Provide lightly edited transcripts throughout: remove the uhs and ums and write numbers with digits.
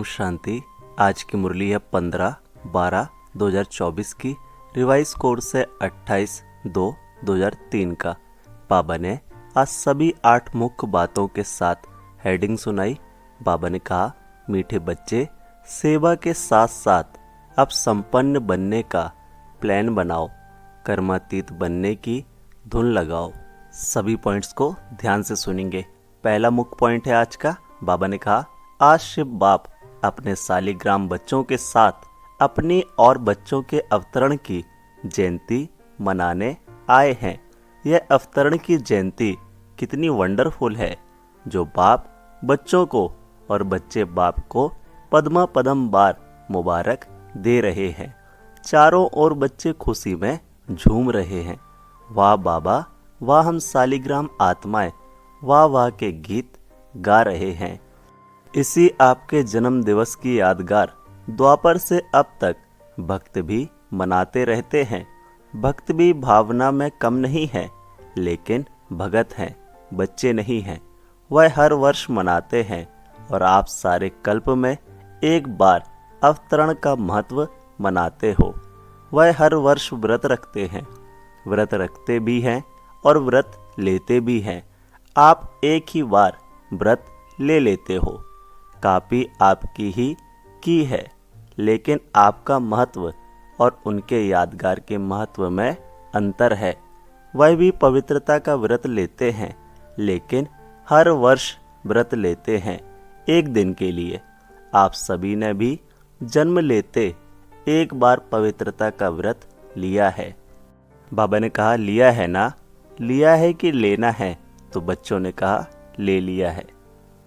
शांति। आज की मुरली है 15/12/2024 की। रिवाइज कोर्स है 28/2/2003 का। बाबा ने आज सभी 8 मुख्य बातों के साथ हेडिंग सुनाई। बाबा ने कहा, मीठे बच्चे, सेवा के साथ साथ अब संपन्न बनने का प्लान बनाओ, कर्मातीत बनने की धुन लगाओ। सभी पॉइंट्स को ध्यान से सुनेंगे। पहला मुख्य पॉइंट है आज का। बाबा ने कहा, आज शिव बाप अपने सालिग्राम बच्चों के साथ अपनी और बच्चों के अवतरण की जयंती मनाने आए हैं। यह अवतरण की जयंती कितनी वंडरफुल है, जो बाप बच्चों को और बच्चे बाप को पद्मा पदम बार मुबारक दे रहे हैं। चारों ओर बच्चे खुशी में झूम रहे हैं। वाह बाबा, वाह हम सालिग्राम आत्माएं, वाह वाह के गीत गा रहे हैं। इसी आपके जन्म दिवस की यादगार द्वापर से अब तक भक्त भी मनाते रहते हैं। भक्त भी भावना में कम नहीं है, लेकिन भगत हैं, बच्चे नहीं हैं। वह हर वर्ष मनाते हैं और आप सारे कल्प में एक बार अवतरण का महत्व मनाते हो। वह हर वर्ष व्रत रखते हैं, व्रत रखते भी हैं और व्रत लेते भी हैं। आप एक ही बार व्रत ले लेते हो। कापी आपकी ही की है, लेकिन आपका महत्व और उनके यादगार के महत्व में अंतर है। वह भी पवित्रता का व्रत लेते हैं, लेकिन हर वर्ष व्रत लेते हैं एक दिन के लिए। आप सभी ने भी जन्म लेते एक बार पवित्रता का व्रत लिया है। बाबा ने कहा, लिया है ना? लिया है कि लेना है? तो बच्चों ने कहा, ले लिया है।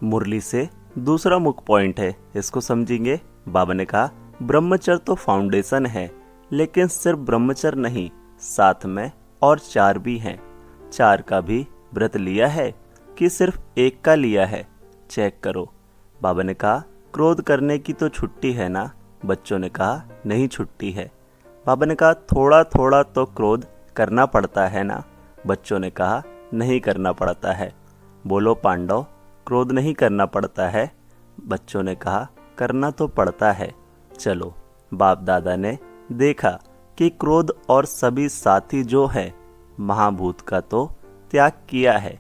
मुरली से दूसरा मुख्य पॉइंट है, इसको समझेंगे। बाबा ने कहा, ब्रह्मचर्य तो फाउंडेशन है, लेकिन सिर्फ ब्रह्मचर्य नहीं, साथ में और 4 भी हैं। 4 का भी व्रत लिया है कि सिर्फ एक का लिया है? चेक करो। बाबा ने कहा, क्रोध करने की तो छुट्टी है ना? बच्चों ने कहा, नहीं छुट्टी है। बाबा ने कहा, थोड़ा थोड़ा तो क्रोध करना पड़ता है ना? बच्चों ने कहा, नहीं करना पड़ता है। बोलो पांडव, क्रोध नहीं करना पड़ता है? बच्चों ने कहा, करना तो पड़ता है। चलो, बाप दादा ने देखा कि क्रोध और सभी साथी जो है महाभूत का तो त्याग किया है,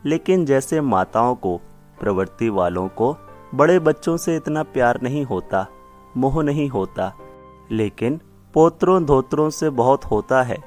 लेकिन जैसे माताओं को, प्रवृत्ति वालों को बड़े बच्चों से इतना प्यार नहीं होता, मोह नहीं होता, लेकिन पोत्रों धोत्रों से बहुत होता है।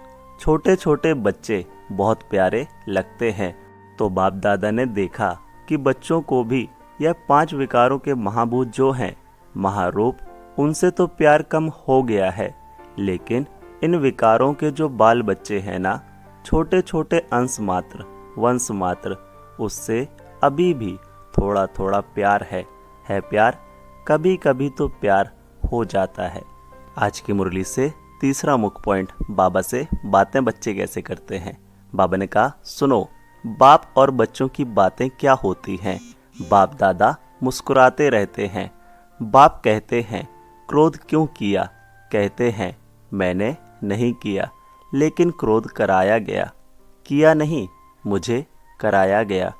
छोटे छोटे बच्चे बहुत प्यारे लगते हैं। तो बाप दादा ने देखा कि बच्चों को भी यह 5 विकारों के महाभूत जो हैं महारूप, उनसे तो प्यार कम हो गया है, लेकिन इन विकारों के जो बाल बच्चे हैं ना, छोटे छोटे अंश मात्र, वंश मात्र, उससे अभी भी थोड़ा थोड़ा प्यार है प्यार। कभी कभी तो प्यार हो जाता है। आज की मुरली से तीसरा मुख्य पॉइंट, बाबा से बातें बच्चे कैसे करते हैं। बाबा ने कहा, सुनो, बाप और बच्चों की बातें क्या होती हैं। बाप दादा मुस्कुराते रहते हैं। बाप कहते हैं, क्रोध क्यों किया? कहते हैं, मैंने नहीं किया, लेकिन क्रोध कराया गया। किया नहीं, मुझे कराया गया।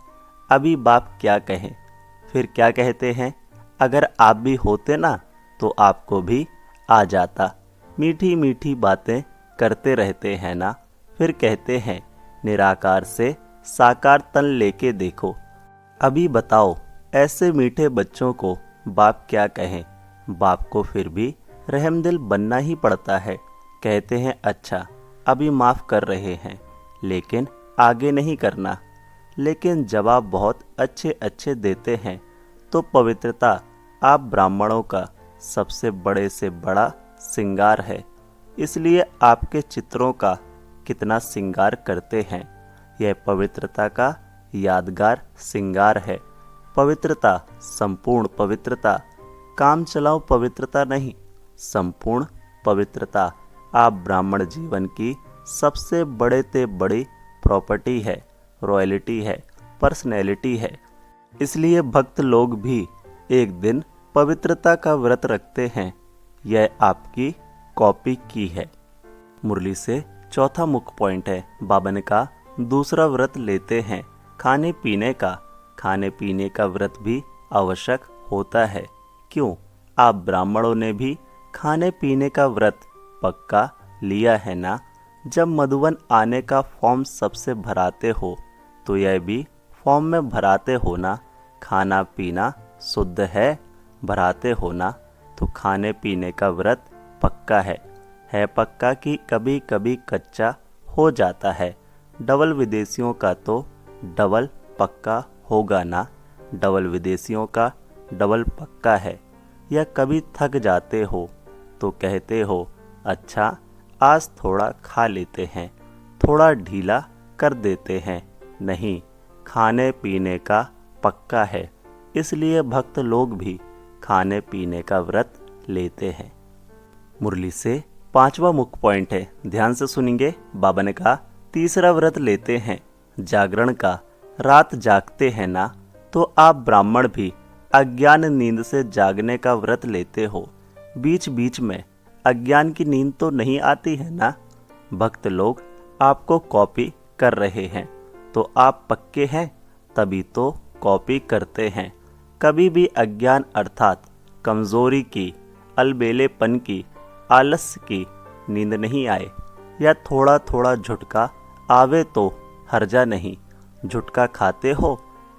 अभी बाप क्या कहें? फिर क्या कहते हैं, अगर आप भी होते ना तो आपको भी आ जाता। मीठी मीठी बातें करते रहते हैं ना। फिर कहते हैं, निराकार से साकार तन लेके देखो। अभी बताओ, ऐसे मीठे बच्चों को बाप क्या कहें? बाप को फिर भी रहमदिल बनना ही पड़ता है। कहते हैं, अच्छा अभी माफ़ कर रहे हैं, लेकिन आगे नहीं करना। लेकिन जवाब बहुत अच्छे अच्छे देते हैं। तो पवित्रता आप ब्राह्मणों का सबसे बड़े से बड़ा श्रृंगार है, इसलिए आपके चित्रों का कितना श्रृंगार करते हैं। यह पवित्रता का यादगार श्रृंगार है। पवित्रता, संपूर्ण पवित्रता, काम चलाओ पवित्रता नहीं, संपूर्ण पवित्रता आप ब्राह्मण जीवन की सबसे बड़े ते बड़ी प्रॉपर्टी है, रॉयल्टी है, पर्सनैलिटी है। इसलिए भक्त लोग भी एक दिन पवित्रता का व्रत रखते हैं। यह आपकी कॉपी की है। मुरली से चौथा मुख्य पॉइंट है, बाबा ने कहा, दूसरा व्रत लेते हैं खाने पीने का। खाने पीने का व्रत भी आवश्यक होता है। क्यों? आप ब्राह्मणों ने भी खाने पीने का व्रत पक्का लिया है ना। जब मधुवन आने का फॉर्म सबसे भराते हो तो यह भी फॉर्म में भराते हो ना। खाना पीना शुद्ध है, भराते हो ना। तो खाने पीने का व्रत पक्का है पक्का कि कभी कभी कच्चा हो जाता है। डबल विदेशियों का तो डबल पक्का होगा ना। डबल विदेशियों का डबल पक्का है। या कभी थक जाते हो तो कहते हो अच्छा आज थोड़ा खा लेते हैं, थोड़ा ढीला कर देते हैं। नहीं, खाने पीने का पक्का है, इसलिए भक्त लोग भी खाने पीने का व्रत लेते हैं। मुरली से 5वां मुख्य पॉइंट है, ध्यान से सुनेंगे। बाबा ने कहा तीसरा व्रत लेते हैं जागरण का, रात जागते हैं ना। तो आप ब्राह्मण भी अज्ञान नींद से जागने का व्रत लेते हो। बीच बीच में अज्ञान की नींद तो नहीं आती है ना। भक्त लोग आपको कॉपी कर रहे हैं तो आप पक्के हैं, तभी तो कॉपी करते हैं। कभी भी अज्ञान अर्थात कमजोरी की, अलबेलेपन की, आलस्य की नींद नहीं आए, या थोड़ा थोड़ा झुटका आवे तो हर्जा नहीं। झुटका खाते हो,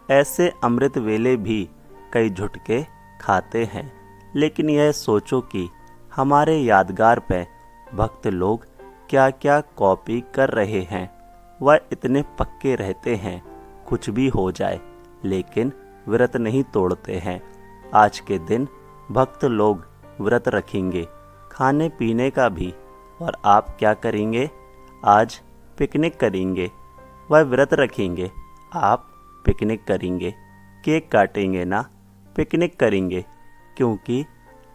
ऐसे अमृत वेले भी कई झुटके खाते हैं। लेकिन यह सोचो कि हमारे यादगार पे भक्त लोग क्या क्या कॉपी कर रहे हैं। वह इतने पक्के रहते हैं कुछ भी हो जाए, लेकिन व्रत नहीं तोड़ते हैं। आज के दिन भक्त लोग व्रत रखेंगे खाने पीने का भी, और आप क्या करेंगे? आज पिकनिक करेंगे। वह व्रत रखेंगे, आप पिकनिक करेंगे। केक काटेंगे ना, पिकनिक करेंगे, क्योंकि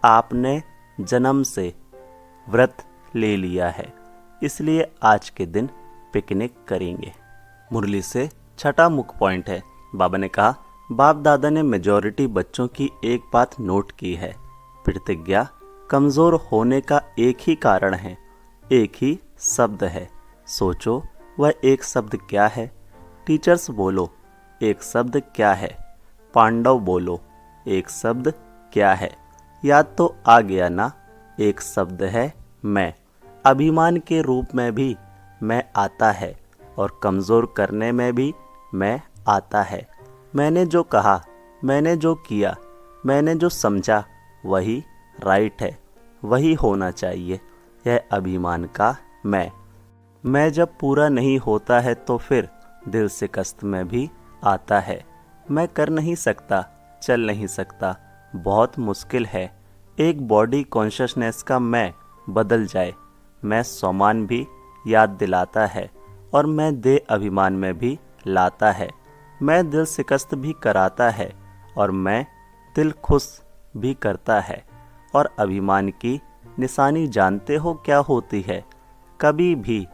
आपने जन्म से व्रत ले लिया है, इसलिए आज के दिन पिकनिक करेंगे। मुरली से 6वां मुख्य पॉइंट है। बाबा ने कहा बाप दादा ने मेजॉरिटी बच्चों की एक बात नोट की है, प्रतिज्ञा कमजोर होने का एक ही कारण है, एक ही शब्द है। सोचो वह एक शब्द क्या है? टीचर्स बोलो एक शब्द क्या है? पांडव बोलो एक शब्द क्या है? याद तो आ गया ना, एक शब्द है मैं। अभिमान के रूप में भी मैं आता है, और कमज़ोर करने में भी मैं आता है। मैंने जो कहा, मैंने जो किया, मैंने जो समझा, वही राइट है, वही होना चाहिए। यह अभिमान का मैं जब पूरा नहीं होता है तो फिर दिल से कष्ट में भी आता है। मैं कर नहीं सकता, चल नहीं सकता, बहुत मुश्किल है। एक बॉडी कॉन्शसनेस का मैं बदल जाए। मैं सम्मान भी याद दिलाता है, और मैं देह अभिमान में भी लाता है। मैं दिल शिकस्त भी कराता है, और मैं दिल खुश भी करता है। और अभिमान की निशानी जानते हो क्या होती है? कभी भी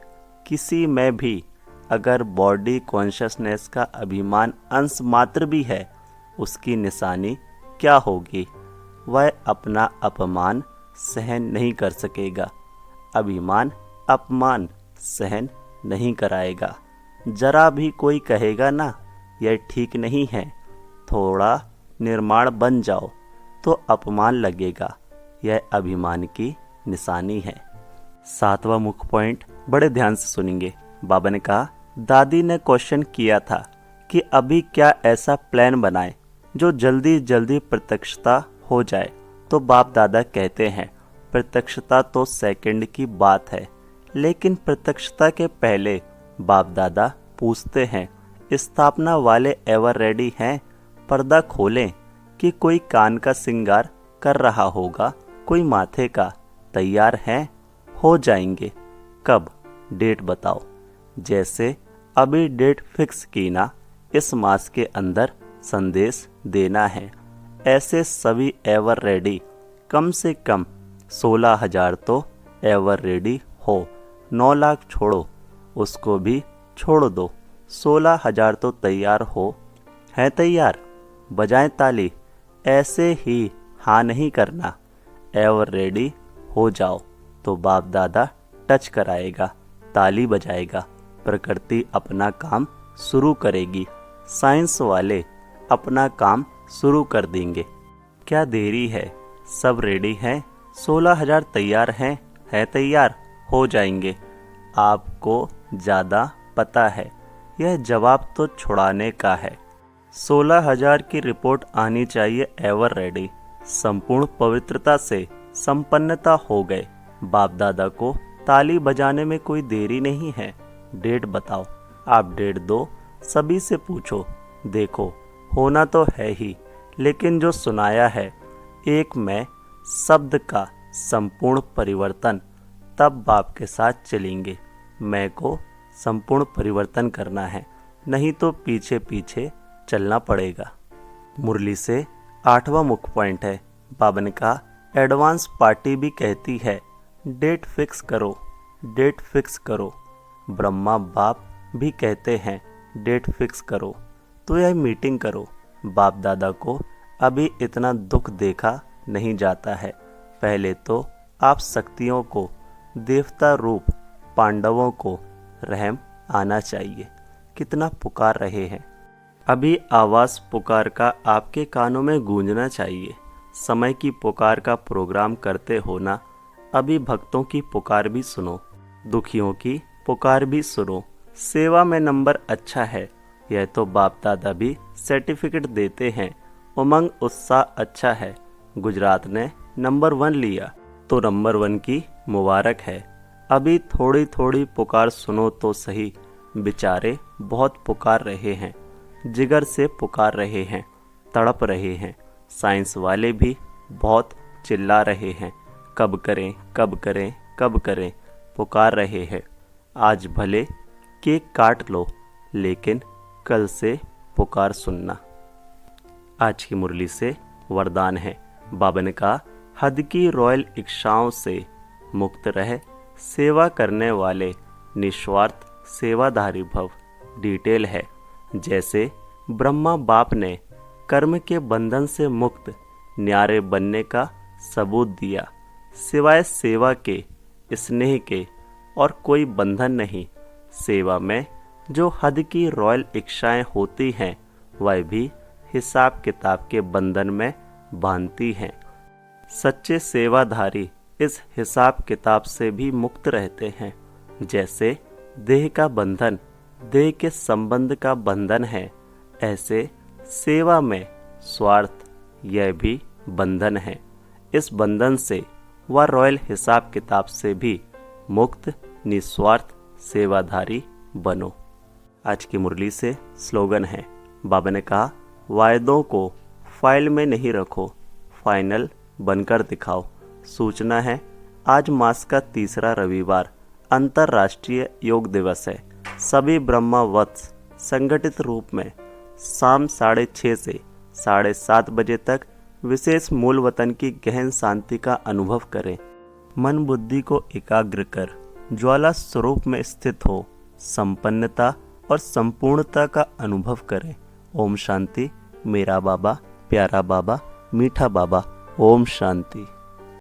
किसी में भी अगर बॉडी कॉन्शसनेस का अभिमान अंश मात्र भी है, उसकी निशानी क्या होगी? वह अपना अपमान सहन नहीं कर सकेगा। अभिमान अपमान सहन नहीं कराएगा। जरा भी कोई कहेगा ना यह ठीक नहीं है, थोड़ा निर्माण बन जाओ, तो अपमान लगेगा। यह अभिमान की निशानी है। 7वां मुख्य पॉइंट बड़े ध्यान से सुनेंगे। बाबा ने कहा दादी ने क्वेश्चन किया था कि अभी क्या ऐसा प्लान बनाए जो जल्दी जल्दी प्रत्यक्षता हो जाए। तो बाप दादा कहते हैं प्रत्यक्षता तो सेकंड की बात है, लेकिन प्रत्यक्षता के पहले बाप दादा पूछते हैं स्थापना वाले एवर रेडी हैं? पर्दा खोलें कि कोई कान का श्रृंगार कर रहा होगा, कोई माथे का तैयार हैं? हो जाएंगे। कब? डेट बताओ। जैसे अभी डेट फिक्स की ना, इस मास के अंदर संदेश देना है। ऐसे सभी एवर रेडी, कम से कम 16,000 तो एवर रेडी हो। 9 लाख छोड़ो, उसको भी छोड़ दो, 16,000 तो तैयार हो। है तैयार? बजाएं ताली। ऐसे ही हाँ नहीं करना, एवर रेडी हो जाओ। तो बाप दादा टच कराएगा, ताली बजाएगा, प्रकृति अपना काम शुरू करेगी, साइंस वाले अपना काम शुरू कर देंगे। क्या देरी है? सब रेडी हैं? 16,000 तैयार हैं? है तैयार? हो जाएंगे। आपको ज़्यादा पता है, यह जवाब तो छुड़ाने का है। 16,000 की रिपोर्ट आनी चाहिए एवर रेडी। संपूर्ण पवित्रता से संपन्नता हो गए। बाप दादा को ताली बजाने में कोई देरी नहीं है। डेट बताओ। आप डेट दो, सभी से पूछो। देखो, होना तो है ही, लेकिन जो सुनाया है एक मैं शब्द का संपूर्ण परिवर्तन, तब बाप के साथ चलेंगे। मैं को संपूर्ण परिवर्तन करना है, नहीं तो पीछे पीछे चलना पड़ेगा। मुरली से 8वां मुख्य पॉइंट है। बाबा ने कहा एडवांस पार्टी भी कहती है डेट फिक्स करो, डेट फिक्स करो। ब्रह्मा बाप भी कहते हैं डेट फिक्स करो, तो यह मीटिंग करो। बाप दादा को अभी इतना दुख देखा नहीं जाता है। पहले तो आप शक्तियों को, देवता रूप पांडवों को रहम आना चाहिए। कितना पुकार रहे हैं, अभी आवाज़ पुकार का आपके कानों में गूंजना चाहिए। समय की पुकार का प्रोग्राम करते हो ना, अभी भक्तों की पुकार भी सुनो, दुखियों की पुकार भी सुनो। सेवा में नंबर अच्छा है, यह तो बाप दादा भी सर्टिफिकेट देते हैं। उमंग उत्साह अच्छा है। गुजरात ने नंबर 1 लिया, तो नंबर 1 की मुबारक है। अभी थोड़ी थोड़ी पुकार सुनो तो सही। बेचारे बहुत पुकार रहे हैं, जिगर से पुकार रहे हैं, तड़प रहे हैं। साइंस वाले भी बहुत चिल्ला रहे हैं, कब करें कब करें कब करें, पुकार रहे हैं। आज भले केक काट लो, लेकिन कल से पुकार सुनना। आज की मुरली से वरदान है। बाबा ने कहा हद की रॉयल इच्छाओं से मुक्त रहे, सेवा करने वाले निस्वार्थ सेवाधारी भव। डिटेल है, जैसे ब्रह्मा बाप ने कर्म के बंधन से मुक्त न्यारे बनने का सबूत दिया। सिवाय सेवा के, स्नेह के और कोई बंधन नहीं। सेवा में जो हद की रॉयल इच्छाएं होती हैं, वह भी हिसाब किताब के बंधन में बांधती हैं। सच्चे सेवाधारी इस हिसाब किताब से भी मुक्त रहते हैं। जैसे देह का बंधन देह के संबंध का बंधन है, ऐसे सेवा में स्वार्थ यह भी बंधन है। इस बंधन से व रॉयल हिसाब किताब से भी मुक्त निस्वार्थ सेवाधारी बनो। आज की मुरली से स्लोगन है। बाबा ने कहा वायदों को फाइल में नहीं रखो, फाइनल बनकर दिखाओ। सूचना है, आज मास का तीसरा रविवार अंतर्राष्ट्रीय योग दिवस है। सभी ब्रह्मा वत्स संगठित रूप में शाम 6:30 से 7:30 बजे तक विशेष मूल वतन की गहन शांति का अनुभव करें। मन बुद्धि को एकाग्र कर ज्वाला स्वरूप में स्थित हो संपन्नता और संपूर्णता का अनुभव करें। ओम शांति। मेरा बाबा, प्यारा बाबा, मीठा बाबा। ओम शांति।